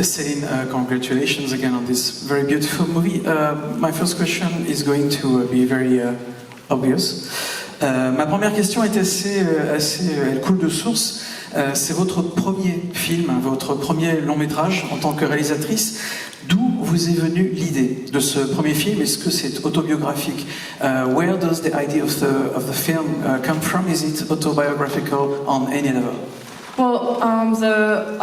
Céline, congratulations again on this very beautiful movie. My first question is going to be very obvious. Ma première question est elle coule de source. C'est votre premier film, votre premier long métrage en tant que réalisatrice. D'où vous est venue l'idée de ce premier film? Est-ce que c'est autobiographique? Where does the idea of the film come from? Is it autobiographical on any level? Well, the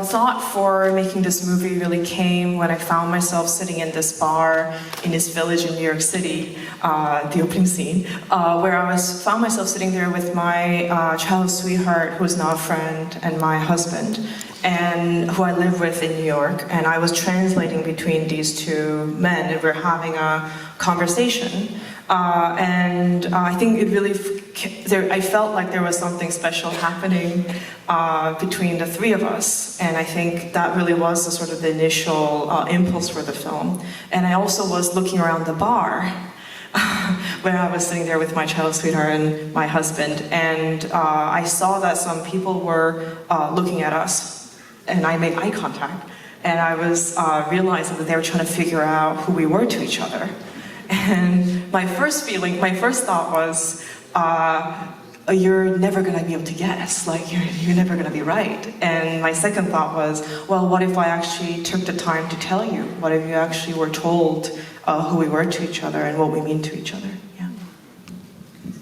thought for making this movie really came when I found myself sitting in this bar in this village in New York City, the opening scene, where I found myself sitting there with my childhood sweetheart, who is now a friend, and my husband, and who I live with in New York. And I was translating between these two men, and we're having a conversation. I think it really, I felt like there was something special happening between the three of us, and I think that really was the sort of the initial impulse for the film. And I also was looking around the bar where I was sitting there with my childhood sweetheart and my husband, and I saw that some people were looking at us, and I made eye contact, and I was realizing that they were trying to figure out who we were to each other. And my first thought was, you're never going to be able to guess, like you're never going to be right. And my second thought was, well, what if I actually took the time to tell you? What if you actually were told who we were to each other and what we mean to each other?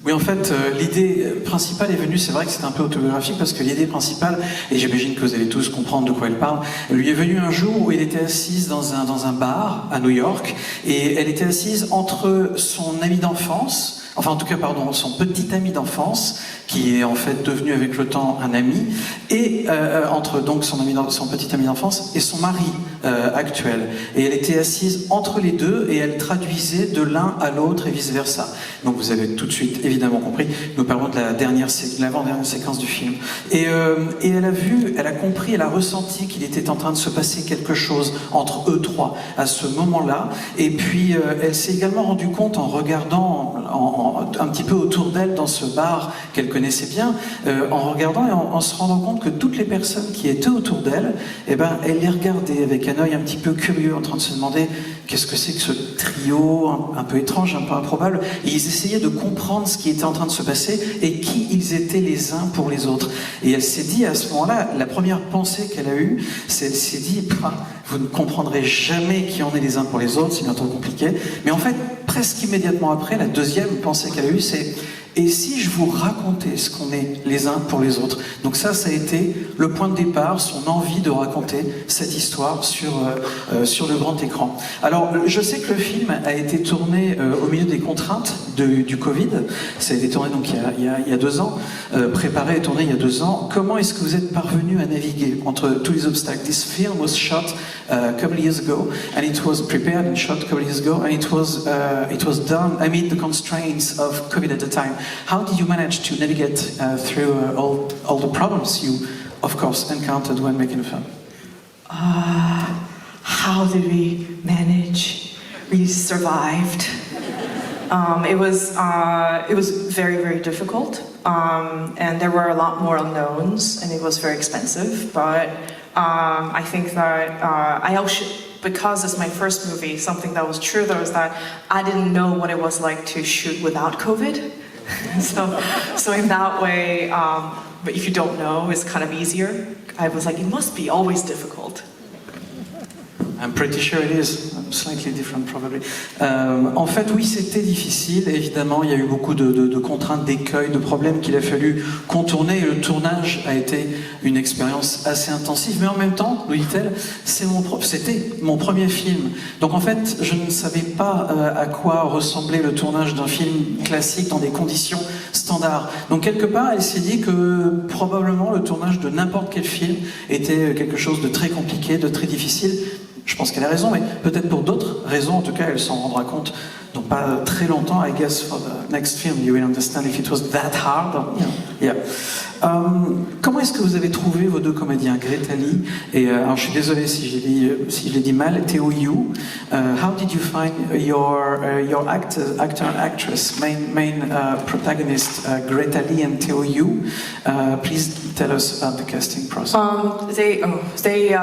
Oui, en fait, l'idée principale est venue, c'est vrai que c'est un peu autobiographique, parce que l'idée principale, et j'imagine que vous allez tous comprendre de quoi elle parle, lui est venue un jour où elle était assise dans un bar à New York, et elle était assise entre son ami d'enfance, enfin en tout cas, pardon, son petit ami d'enfance, qui est en fait devenu avec le temps un ami, et entre donc son petit ami d'enfance et son mari actuel. Et elle était assise entre les deux et elle traduisait de l'un à l'autre et vice-versa. Donc vous avez tout de suite évidemment compris, nous parlons de l'avant-dernière séquence du film. Et elle a compris, elle a ressenti qu'il était en train de se passer quelque chose entre eux trois à ce moment-là. Et puis elle s'est également rendue compte en regardant un petit peu autour d'elle dans ce bar qu'elle connaissait bien, en regardant et en se rendant compte que toutes les personnes qui étaient autour d'elle, elle les regardait avec un œil un petit peu curieux, en train de se demander qu'est-ce que c'est que ce trio un peu étrange, un peu improbable, et ils essayaient de comprendre ce qui était en train de se passer et qui ils étaient les uns pour les autres. Et elle s'est dit à ce moment-là, la première pensée qu'elle a eue, c'est elle s'est dit, vous ne comprendrez jamais qui on est les uns pour les autres, c'est bien trop compliqué. Mais en fait, presque immédiatement après, la deuxième pensée qu'elle a eue, c'est et si je vous racontais ce qu'on est les uns pour les autres? Donc ça a été le point de départ, son envie de raconter cette histoire sur le grand écran. Alors, je sais que le film a été tourné au milieu des contraintes du Covid. Ça a été tourné donc il y a 2 ans, préparé et tourné il y a 2 ans. Comment est-ce que vous êtes parvenu à naviguer entre tous les obstacles? This film was shot a couple of years ago, and it was prepared and shot a couple of years ago, and it was done amid the constraints of COVID at the time. How did you manage to navigate through all the problems you, of course, encountered when making a film? How did we manage? We survived. It was very, very difficult, and there were a lot more unknowns, and it was very expensive. But I think that I also, because it's my first movie, something that was true though is that I didn't know what it was like to shoot without COVID. So in that way, but if you don't know, it's kind of easier. I was like, it must be always difficult. I'm pretty sure it is. Slightly different, probably. En fait, oui, c'était difficile. Évidemment, il y a eu beaucoup de contraintes, d'écueils, de problèmes qu'il a fallu contourner. Et le tournage a été une expérience assez intensive. Mais en même temps, nous dit-elle, c'était mon premier film. Donc en fait, je ne savais pas à quoi ressemblait le tournage d'un film classique dans des conditions standards. Donc quelque part, elle s'est dit que probablement le tournage de n'importe quel film était quelque chose de très compliqué, de très difficile. Je pense qu'elle a raison, mais peut-être pour d'autres raisons, en tout cas, elle s'en rendra compte dans pas très longtemps. I guess for the next film, you will understand if it was that hard. Yeah. Comment est-ce que vous avez trouvé vos deux comédiens, Greta Lee et alors je suis désolé si je l'ai dit mal, Theo Yu. How did you find your actor and actress, main protagonist, Greta Lee and Theo Yu? Please tell us about the casting process. They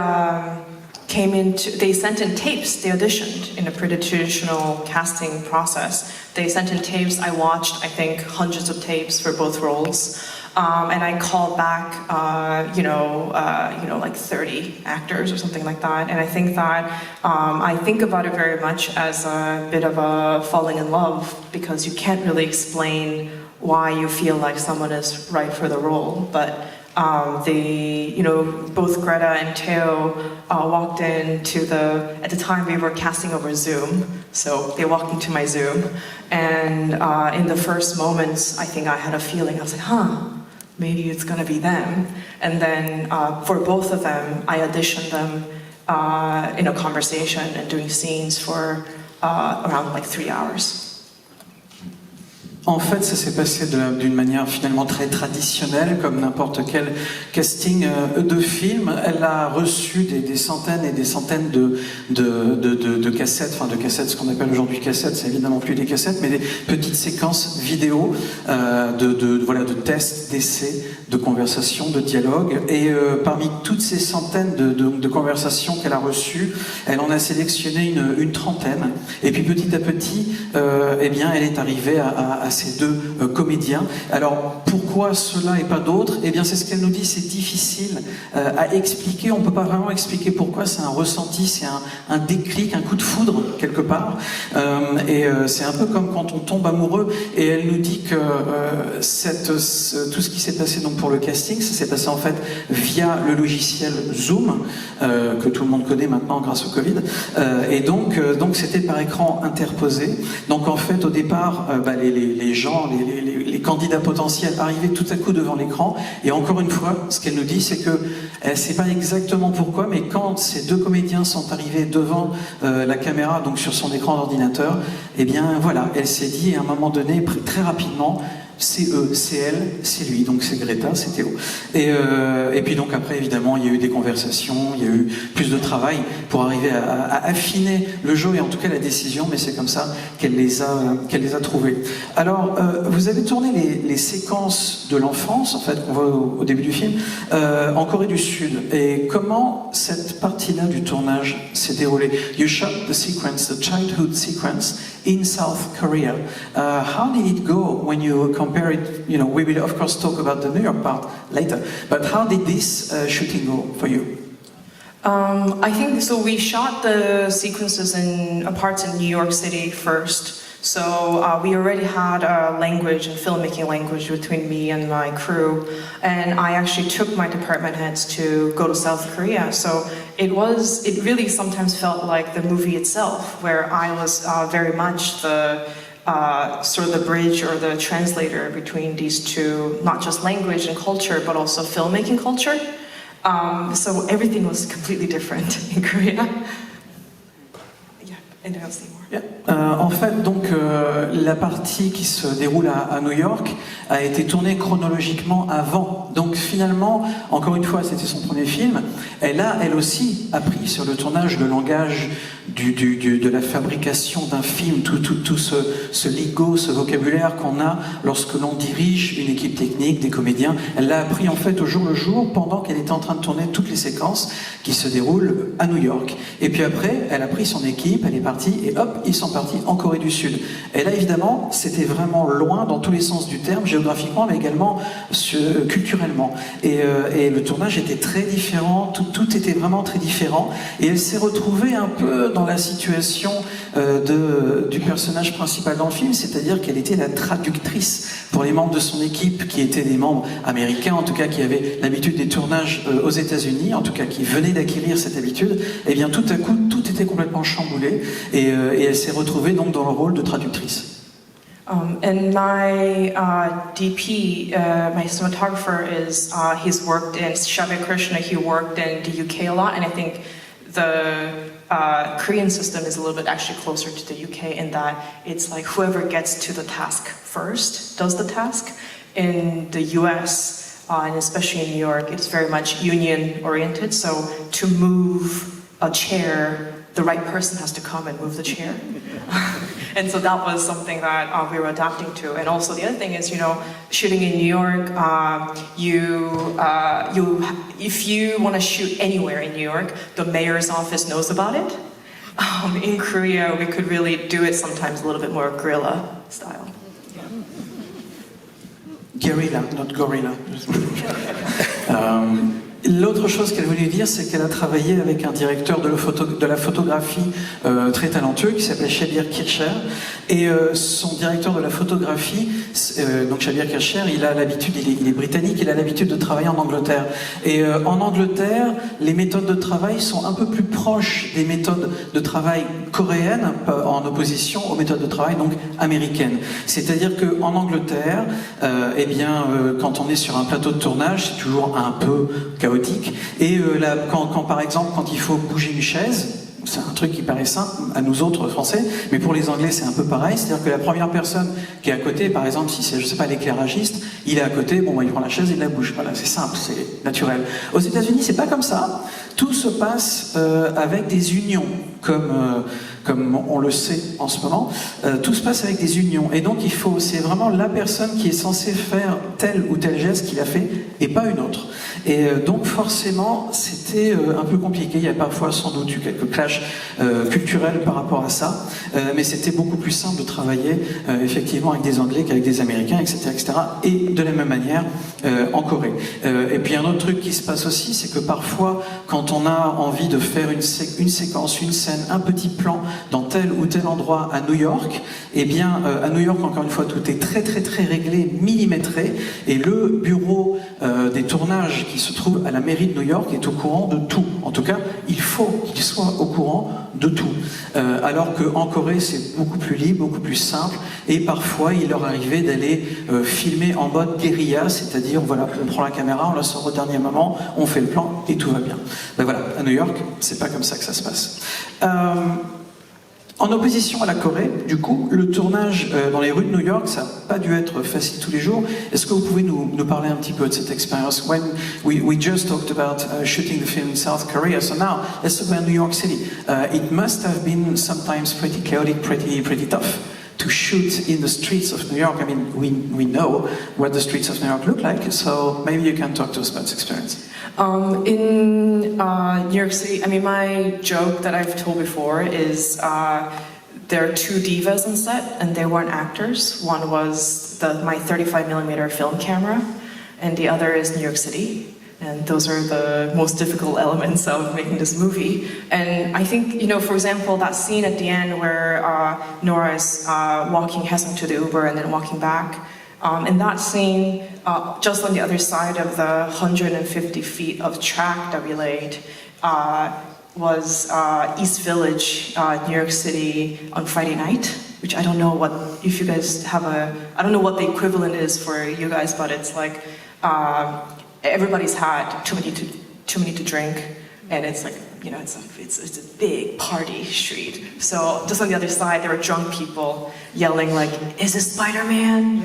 they sent in tapes. They auditioned in a pretty traditional casting process. They sent in tapes. I watched, I think, hundreds of tapes for both roles. And I called back, like 30 actors or something like that. And I think that I think about it very much as a bit of a falling in love, because you can't really explain why you feel like someone is right for the role. But both Greta and Theo walked into at the time we were casting over Zoom, so they walked into my Zoom, and in the first moments, I think I had a feeling, I was like, maybe it's gonna be them. And then for both of them, I auditioned them in a conversation and doing scenes for around like 3 hours. En fait, ça s'est passé d'une manière finalement très traditionnelle, comme n'importe quel casting de film. Elle a reçu des centaines et des centaines de cassettes, ce qu'on appelle aujourd'hui cassettes, c'est évidemment plus des cassettes, mais des petites séquences vidéo de tests, d'essais, de conversations, de dialogues. Et parmi toutes ces centaines de conversations qu'elle a reçues, elle en a sélectionné une trentaine. Et puis petit à petit, elle est arrivée à ces deux comédiens. Alors pourquoi cela et pas d'autres? Eh bien c'est ce qu'elle nous dit, c'est difficile à expliquer, on ne peut pas vraiment expliquer pourquoi, c'est un ressenti, c'est un déclic, un coup de foudre quelque part, c'est un peu comme quand on tombe amoureux. Et elle nous dit que tout ce qui s'est passé donc pour le casting, ça s'est passé en fait via le logiciel Zoom, que tout le monde connaît maintenant grâce au Covid, et donc c'était par écran interposé. Donc en fait au départ les gens, les candidats potentiels arrivaient tout à coup devant l'écran, et encore une fois, ce qu'elle nous dit, c'est que elle ne sait pas exactement pourquoi, mais quand ces deux comédiens sont arrivés devant la caméra, donc sur son écran d'ordinateur, eh bien voilà, elle s'est dit à un moment donné, très rapidement, c'est eux, c'est elle, c'est lui, donc c'est Greta, c'est Theo. Et puis donc après, évidemment, il y a eu des conversations, il y a eu plus de travail pour arriver à affiner le jeu et en tout cas la décision, mais c'est comme ça qu'elle les a trouvés. Alors, vous avez tourné les séquences de l'enfance, en fait, qu'on voit au début du film, en Corée du Sud. Et comment cette partie-là du tournage s'est déroulée? You shot the childhood sequence in South Korea. How did it go when you compare it? You know, we will of course talk about the New York part later, but how did this shooting go for you? I think so. We shot the sequences in parts in New York City first. So we already had a language and filmmaking language between me and my crew, and I actually took my department heads to go to South Korea. So it really sometimes felt like the movie itself, where I was very much the sort of the bridge or the translator between these two, not just language and culture, but also filmmaking culture. So everything was completely different in Korea. Yeah, and I'll see more. En fait, donc, la partie qui se déroule à New York a été tournée chronologiquement avant. Donc finalement, encore une fois, c'était son premier film. Elle a, elle aussi, appris sur le tournage le langage de la fabrication d'un film, tout ce lingo, ce vocabulaire qu'on a lorsque l'on dirige une équipe technique, des comédiens. Elle l'a appris en fait au jour le jour pendant qu'elle était en train de tourner toutes les séquences qui se déroulent à New York. Et puis après, elle a pris son équipe, elle est partie et hop, ils sont partis en Corée du Sud. Et là, évidemment, c'était vraiment loin dans tous les sens du terme, géographiquement, mais également culturellement. Et le tournage était très différent, tout était vraiment très différent. Et elle s'est retrouvée un peu dans la situation du personnage principal dans le film, c'est-à-dire qu'elle était la traductrice pour les membres de son équipe, qui étaient des membres américains, en tout cas qui avaient l'habitude des tournages aux États-Unis, en tout cas qui venaient d'acquérir cette habitude. Et bien tout à coup, tout était complètement chamboulé, et elle s'est retrouvée donc dans le rôle de traductrice. And my DP, my cinematographer, he's worked in Shavit Krishna. He worked in the UK a lot, and I think the Korean system is a little bit actually closer to the UK in that it's like whoever gets to the task first does the task. In the US, and especially in New York, it's very much union-oriented. So to move a chair, the right person has to come and move the chair. And so that was something that we were adapting to. And also the other thing is, shooting in New York, if you want to shoot anywhere in New York, the mayor's office knows about it. In Korea, we could really do it sometimes a little bit more guerrilla style. Guerrilla, not gorilla. L'autre chose qu'elle voulait dire, c'est qu'elle a travaillé avec un directeur de la photographie très talentueux qui s'appelait Shabir Kircher. Et son directeur de la photographie, donc Shabir Kircher, il a l'habitude, il est britannique, il a l'habitude de travailler en Angleterre. Et en Angleterre, les méthodes de travail sont un peu plus proches des méthodes de travail coréennes, en opposition aux méthodes de travail donc américaines. C'est-à-dire qu'en Angleterre, quand on est sur un plateau de tournage, c'est toujours un peu chaotique. Et par exemple, quand il faut bouger une chaise, c'est un truc qui paraît simple à nous autres Français, mais pour les Anglais c'est un peu pareil, c'est-à-dire que la première personne qui est à côté, par exemple si c'est, je sais pas, l'éclairagiste, il est à côté, il prend la chaise et il la bouge, voilà, c'est simple, c'est naturel. Aux États-Unis c'est pas comme ça, tout se passe avec des unions, comme on le sait en ce moment, tout se passe avec des unions, et donc c'est vraiment la personne qui est censée faire tel ou tel geste qu'il a fait, et pas une autre. Et donc forcément c'était un peu compliqué, il y a parfois sans doute eu quelques clashs culturels par rapport à ça, mais c'était beaucoup plus simple de travailler effectivement avec des Anglais qu'avec des Américains, etc., etc., et de la même manière en Corée. Et puis un autre truc qui se passe aussi, c'est que parfois quand on a envie de faire une séquence, une scène, un petit plan dans tel ou tel endroit à New York, à New York, encore une fois, tout est très très très réglé, millimétré, et le bureau des tournages qui se trouve à la mairie de New York est au courant de tout. En tout cas, il faut qu'il soit au courant de tout. Alors qu'en Corée, c'est beaucoup plus libre, beaucoup plus simple, et parfois il leur arrivait d'aller filmer en mode guérilla, c'est-à-dire voilà, on prend la caméra, on la sort au dernier moment, on fait le plan et tout va bien. Ben voilà, à New York, c'est pas comme ça que ça se passe. En opposition à la Corée, du coup, le tournage dans les rues de New York, ça n'a pas dû être facile tous les jours. Est-ce que vous pouvez nous parler un petit peu de cette expérience? When we just talked about shooting the film in South Korea, so now let's talk about New York City. It must have been sometimes pretty chaotic, pretty tough to shoot in the streets of New York. I mean, we know what the streets of New York look like, so maybe you can talk to us about this experience. In New York City, I mean, my joke that I've told before is there are two divas on set, and they weren't actors. One was my 35mm film camera, and the other is New York City. And those are the most difficult elements of making this movie. And I think, for example, that scene at the end where Nora is walking Hesung to the Uber and then walking back, in that scene, just on the other side of the 150 feet of track that we laid, was East Village, New York City on Friday night, which I don't know if you guys have I don't know what the equivalent is for you guys, but it's like, everybody's had too many to drink, and it's like, it's a big party street. So just on the other side, there were drunk people yelling like, "Is this Spider-Man?"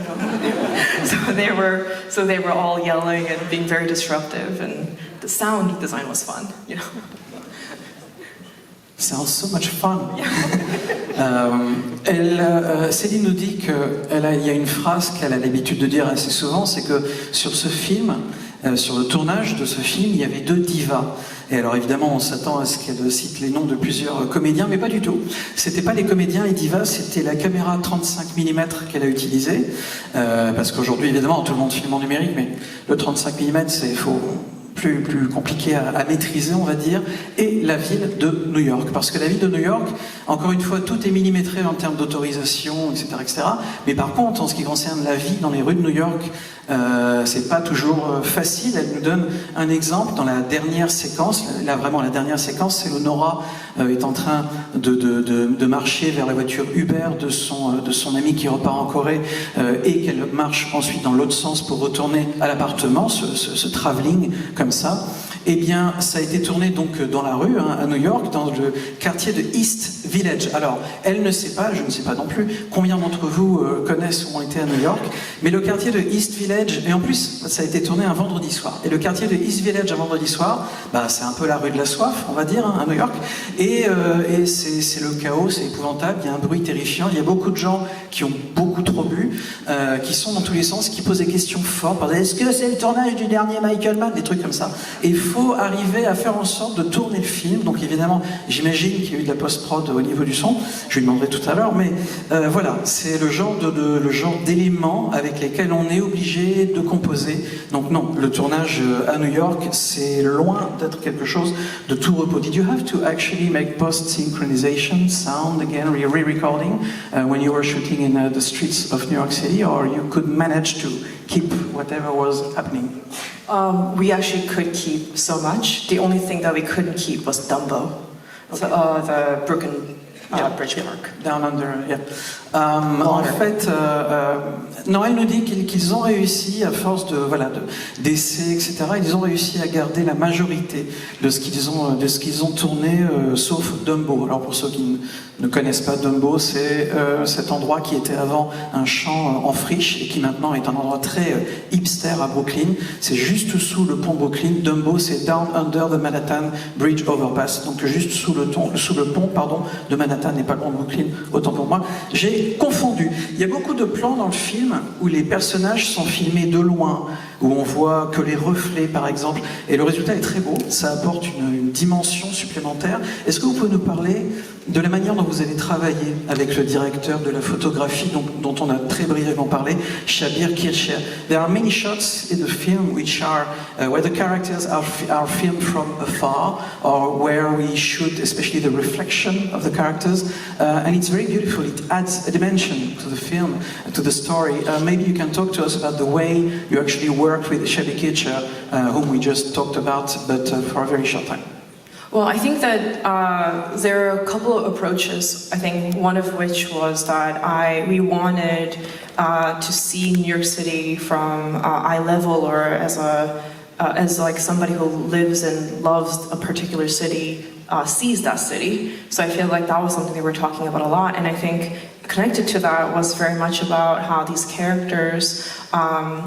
So they were all yelling and being very disruptive, and the sound design was fun, Sounds so much fun. Céline nous dit qu'il y a une phrase qu'elle a l'habitude de dire assez souvent, c'est que sur ce film, sur le tournage de ce film, il y avait deux divas. Et alors évidemment, on s'attend à ce qu'elle cite les noms de plusieurs comédiens, mais pas du tout. C'était pas les comédiens et divas, c'était la caméra 35 mm qu'elle a utilisée. Parce qu'aujourd'hui, évidemment, tout le monde filme en numérique, mais le 35 mm, c'est faux. Plus compliqué à maîtriser, on va dire, et la ville de New York. Parce que la ville de New York, encore une fois, tout est millimétré en termes d'autorisation, etc., etc. Mais par contre, en ce qui concerne la vie dans les rues de New York, c'est pas toujours facile. Elle nous donne un exemple dans la dernière séquence. Là, vraiment, la dernière séquence, c'est où Nora est en train de marcher vers la voiture Uber de son ami qui repart en Corée et qu'elle marche ensuite dans l'autre sens pour retourner à l'appartement, ce travelling comme ça. Eh bien, ça a été tourné donc dans la rue, hein, à New York, dans le quartier de East Village. Alors, elle ne sait pas, je ne sais pas non plus, combien d'entre vous connaissent ou ont été à New York, mais le quartier de East Village, et en plus, ça a été tourné un vendredi soir. Et le quartier de East Village un vendredi soir, bah, c'est un peu la rue de la soif, on va dire, hein, à New York. Et c'est le chaos, c'est épouvantable, il y a un bruit terrifiant, il y a beaucoup de gens qui ont beaucoup trop bu, qui sont dans tous les sens, qui posent des questions fortes. Est-ce que c'est le tournage du dernier Michael Mann? Des trucs comme ça. Et il faut arriver à faire en sorte de tourner le film. Donc évidemment, j'imagine qu'il y a eu de la post-prod au niveau du son. Je lui demanderai tout à l'heure. Mais voilà, c'est le genre d'éléments avec lesquels on est obligé de composer. Donc non, le tournage à New York, c'est loin d'être quelque chose de tout repos. Did you have to actually make post-synchronization, sound again, re-recording when you were shooting in the streets of New York City, or you could manage to keep whatever was happening? We actually could keep so much. The only thing that we couldn't keep was Dumbo, Okay. the Brooklyn Bridge Park. Down under, yeah. En fait, Noël nous dit qu'ils ont réussi, à force d'essais, etc., ils ont réussi à garder la majorité de ce qu'ils ont tourné, sauf Dumbo. Alors pour ceux qui ne connaissent pas Dumbo, c'est cet endroit qui était avant un champ en friche et qui maintenant est un endroit très hipster à Brooklyn. C'est juste sous le pont Brooklyn. Dumbo, c'est Down Under the Manhattan Bridge Overpass, donc juste sous le pont, de Manhattan et pas loin de Brooklyn, autant pour moi. J'ai confondu. Il y a beaucoup de plans dans le film où les personnages sont filmés de loin, où on voit que les reflets, par exemple, et le résultat est très beau, ça apporte une dimension supplémentaire. Est-ce que vous pouvez nous parler de la manière dont vous allez travailler avec le directeur de la photographie, dont on a très brièvement parlé, Shabir Kircher? There are many shots in the film which are where the characters are filmed from afar, or where we shoot especially the reflection of the characters, and it's very beautiful. It adds a dimension to the film, to the story. Maybe you can talk to us about the way you actually worked with Shabir Kircher, whom we just talked about, but for a very short time. Well, I think that there are a couple of approaches. I think one of which was that we wanted to see New York City from eye level, or as like somebody who lives and loves a particular city sees that city. So I feel like that was something they were talking about a lot, and I think connected to that was very much about how these characters,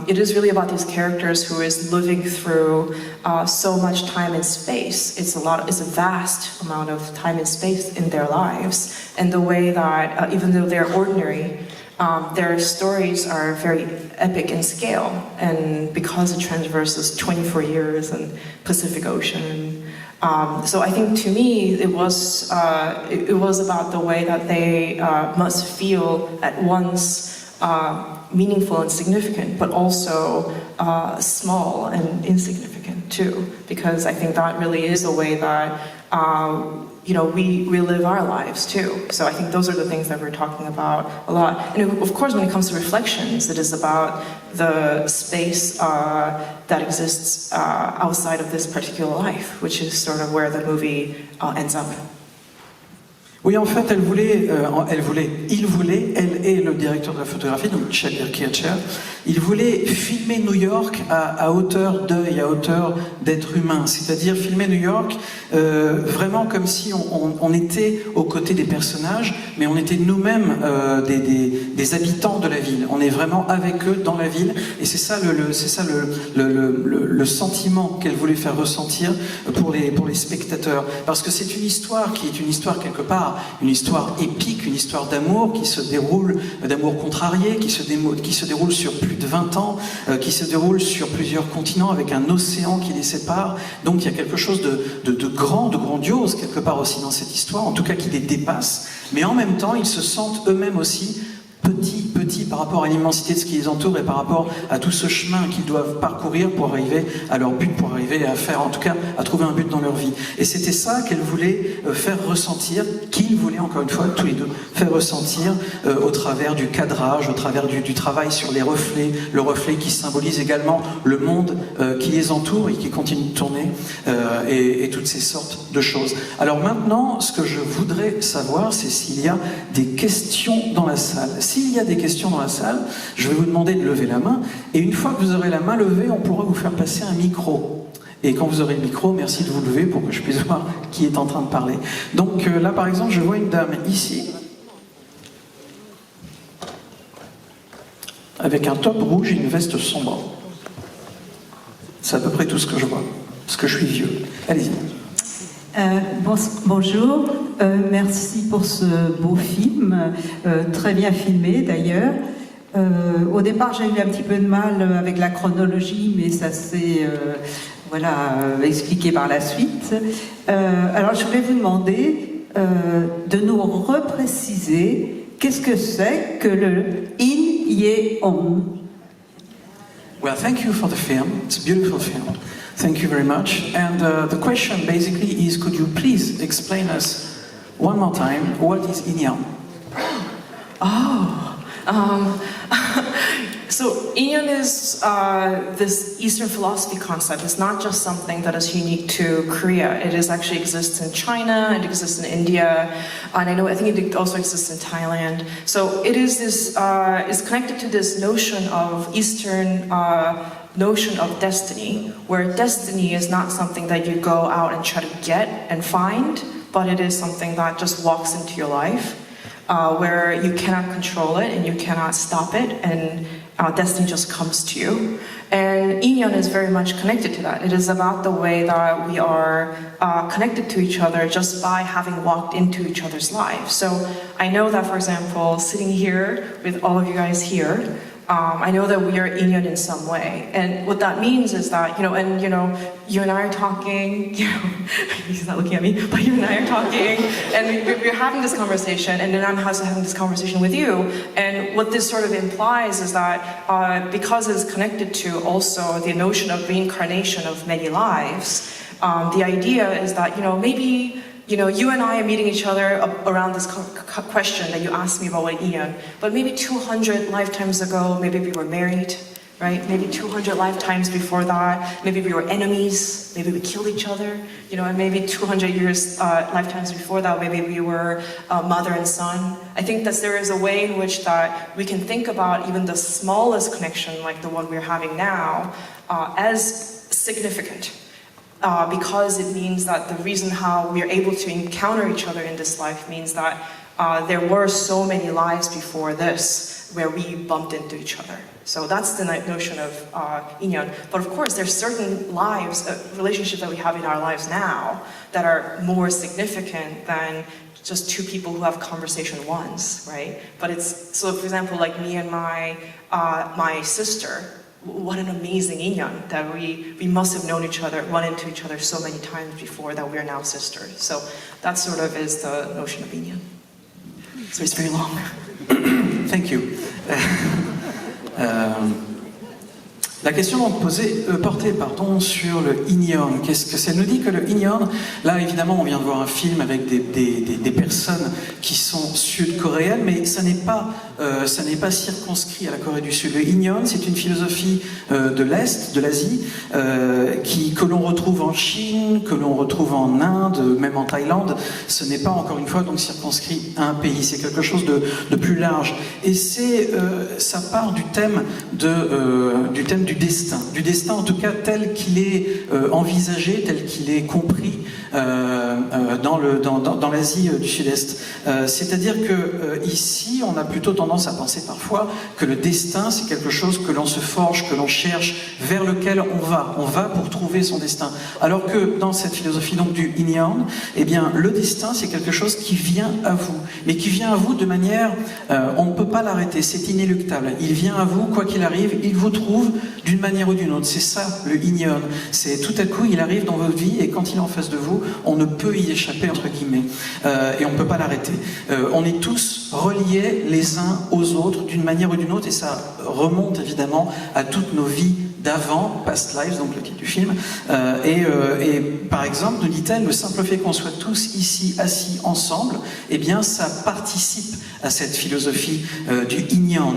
it is really about these characters who is living through so much time and space. It's a vast amount of time and space in their lives, and the way that even though they're ordinary, their stories are very epic in scale, and because it traverses 24 years and Pacific Ocean. So I think to me it was about the way that they must feel at once meaningful and significant, but also small and insignificant too, because I think that really is a way that we live our lives too. So I think those are the things that we're talking about a lot. And of course, when it comes to reflections, it is about the space that exists outside of this particular life, which is sort of where the movie ends up. Oui, en fait, elle et le directeur de la photographie, donc Shabir Kircher, il voulait filmer New York à hauteur d'œil, à hauteur d'être humain, c'est-à-dire filmer New York vraiment comme si on était aux côtés des personnages, mais on était nous-mêmes des habitants de la ville. On est vraiment avec eux dans la ville, et c'est ça le sentiment qu'elle voulait faire ressentir pour les spectateurs, parce que c'est une histoire qui est une histoire quelque part, une histoire épique, une histoire d'amour qui se déroule, d'amour contrarié, qui se déroule sur plus de 20 ans, qui se déroule sur plusieurs continents avec un océan qui les sépare. Donc il y a quelque chose de grand, de grandiose quelque part aussi dans cette histoire, en tout cas qui les dépasse, mais en même temps ils se sentent eux-mêmes aussi petits par rapport à l'immensité de ce qui les entoure et par rapport à tout ce chemin qu'ils doivent parcourir pour arriver à leur but, pour arriver à faire, en tout cas, à trouver un but dans leur vie. Et c'était ça qu'elle voulait faire ressentir, qu'ils voulaient, encore une fois, tous les deux, faire ressentir au travers du cadrage, au travers du travail sur les reflets, le reflet qui symbolise également le monde qui les entoure et qui continue de tourner, et toutes ces sortes de choses. Alors maintenant, ce que je voudrais savoir, c'est s'il y a des questions dans la salle. S'il y a des questions dans la salle, je vais vous demander de lever la main, et une fois que vous aurez la main levée, on pourra vous faire passer un micro. Et quand vous aurez le micro, merci de vous lever pour que je puisse voir qui est en train de parler. Donc là, par exemple, je vois une dame ici, avec un top rouge et une veste sombre. C'est à peu près tout ce que je vois, parce que je suis vieux. Allez-y. Bonjour, merci pour ce beau film, très bien filmé d'ailleurs. Au départ, j'ai eu un petit peu de mal avec la chronologie, mais ça s'est expliqué par la suite. Alors, je voulais vous demander de nous repréciser qu'est-ce que c'est que le In Ye On. Well, thank you for the film. It's a beautiful film. Thank you very much. And the question basically is, could you please explain us one more time what is Inyan? So Inyan is this Eastern philosophy concept. It's not just something that is unique to Korea. It actually exists in China, it exists in India, and I think it also exists in Thailand. So it is this is connected to this notion of Eastern notion of destiny, where destiny is not something that you go out and try to get and find, but it is something that just walks into your life, where you cannot control it and you cannot stop it, and destiny just comes to you. And Inyan is very much connected to that. It is about the way that we are connected to each other just by having walked into each other's lives. So I know that, for example, sitting here with all of you guys here, I know that we are Inyan in some way. And what that means is that, you and I are talking, he's not looking at me, but you and I are talking, and we're having this conversation, and then I'm also having this conversation with you. And what this sort of implies is that because it's connected to also the notion of reincarnation of many lives, the idea is that, maybe you and I are meeting each other around this question that you asked me about what Inyan, but maybe 200 lifetimes ago, maybe we were married, right? Maybe 200 lifetimes before that, maybe we were enemies, maybe we killed each other, and maybe 200 years lifetimes before that, maybe we were mother and son. I think that there is a way in which that we can think about even the smallest connection, like the one we're having now, as significant. Because it means that the reason how we are able to encounter each other in this life means that there were so many lives before this where we bumped into each other. So that's the notion of Inyan. But of course, there's certain lives, relationships that we have in our lives now that are more significant than just two people who have conversation once, right? But so for example, like me and my sister, what an amazing Inyan that we must have known each other, run into each other so many times before that we are now sisters. So that sort of is the notion of Inyan. So it's very long. Thank you. La question portait sur le Inyan. Qu'est-ce que c'est? Elle nous dit que le Inyan, là évidemment on vient de voir un film avec des personnes qui sont sud-coréennes, mais ça n'est pas circonscrit à la Corée du Sud. Le Inyan, c'est une philosophie de l'Est, de l'Asie, que l'on retrouve en Chine, que l'on retrouve en Inde, même en Thaïlande. Ce n'est pas encore une fois donc circonscrit à un pays, c'est quelque chose de plus large. Et ça part du thème du destin en tout cas tel qu'il est envisagé, tel qu'il est compris dans l'Asie du Sud-Est. C'est-à-dire que ici, on a plutôt tendance à penser parfois que le destin, c'est quelque chose que l'on se forge, que l'on cherche, vers lequel on va. On va pour trouver son destin. Alors que dans cette philosophie donc du Inyan, eh bien, le destin, c'est quelque chose qui vient à vous. Mais qui vient à vous de manière... on ne peut pas l'arrêter, c'est inéluctable. Il vient à vous, quoi qu'il arrive, il vous trouve d'une manière ou d'une autre. C'est ça, le Inyan. C'est tout à coup, il arrive dans votre vie et quand il est en face de vous, on ne peut y échapper, entre guillemets. Et on ne peut pas l'arrêter. On est tous reliés les uns aux autres d'une manière ou d'une autre et ça remonte évidemment à toutes nos vies d'avant, Past Lives, donc le titre du film. Et par exemple, nous dit-elle, le simple fait qu'on soit tous ici assis ensemble, eh bien ça participe à cette philosophie du Inyan.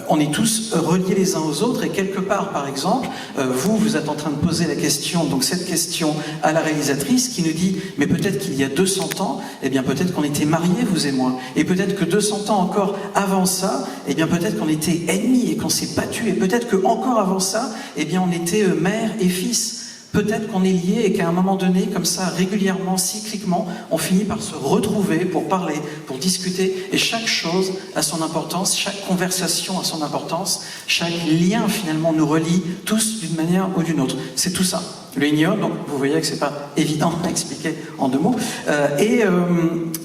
On est tous reliés les uns aux autres et quelque part, par exemple, vous êtes en train de poser la question, donc cette question à la réalisatrice qui nous dit, mais peut-être qu'il y a 200 ans, eh bien peut-être qu'on était mariés, vous et moi, et peut-être que 200 ans encore avant ça, eh bien peut-être qu'on était ennemis et qu'on s'est battus, et peut-être que encore avant ça, eh bien on était mère et fils. peut-être qu'on est liés et qu'à un moment donné, comme ça, régulièrement, cycliquement, on finit par se retrouver pour parler, pour discuter, et chaque chose a son importance, chaque conversation a son importance, chaque lien finalement nous relie tous d'une manière ou d'une autre. C'est tout ça. Le Ignion, donc vous voyez que c'est pas évident à expliquer en 2 mots. Et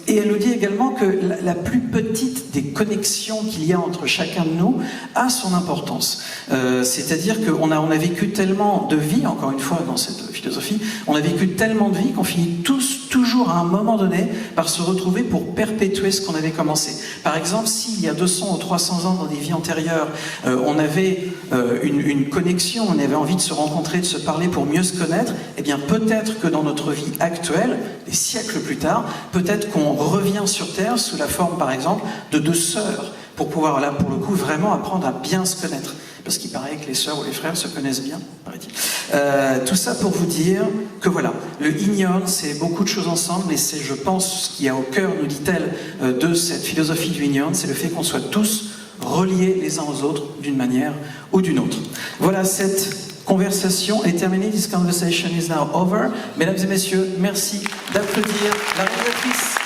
elle nous dit également que la plus petite des connexions qu'il y a entre chacun de nous a son importance. C'est-à-dire qu'on a vécu tellement de vie, encore une fois dans cette philosophie, on a vécu tellement de vie qu'on finit tous, toujours à un moment donné, par se retrouver pour perpétuer ce qu'on avait commencé. Par exemple, s'il y a 200 ou 300 ans dans des vies antérieures, on avait une connexion, on avait envie de se rencontrer, de se parler pour mieux se connaître, eh bien peut-être que dans notre vie actuelle, des siècles plus tard, peut-être qu'on revient sur Terre sous la forme, par exemple, de 2 sœurs, pour pouvoir, là, pour le coup, vraiment apprendre à bien se connaître. Parce qu'il paraît que les sœurs ou les frères se connaissent bien, paraît-il. Tout ça pour vous dire que voilà, le Ignion, c'est beaucoup de choses ensemble, mais c'est, je pense, ce qu'il y a au cœur, nous dit-elle, de cette philosophie du Ignion, c'est le fait qu'on soit tous reliés les uns aux autres d'une manière ou d'une autre. Voilà, cette conversation est terminée. This conversation is now over. Mesdames et messieurs, merci d'applaudir la réalisatrice.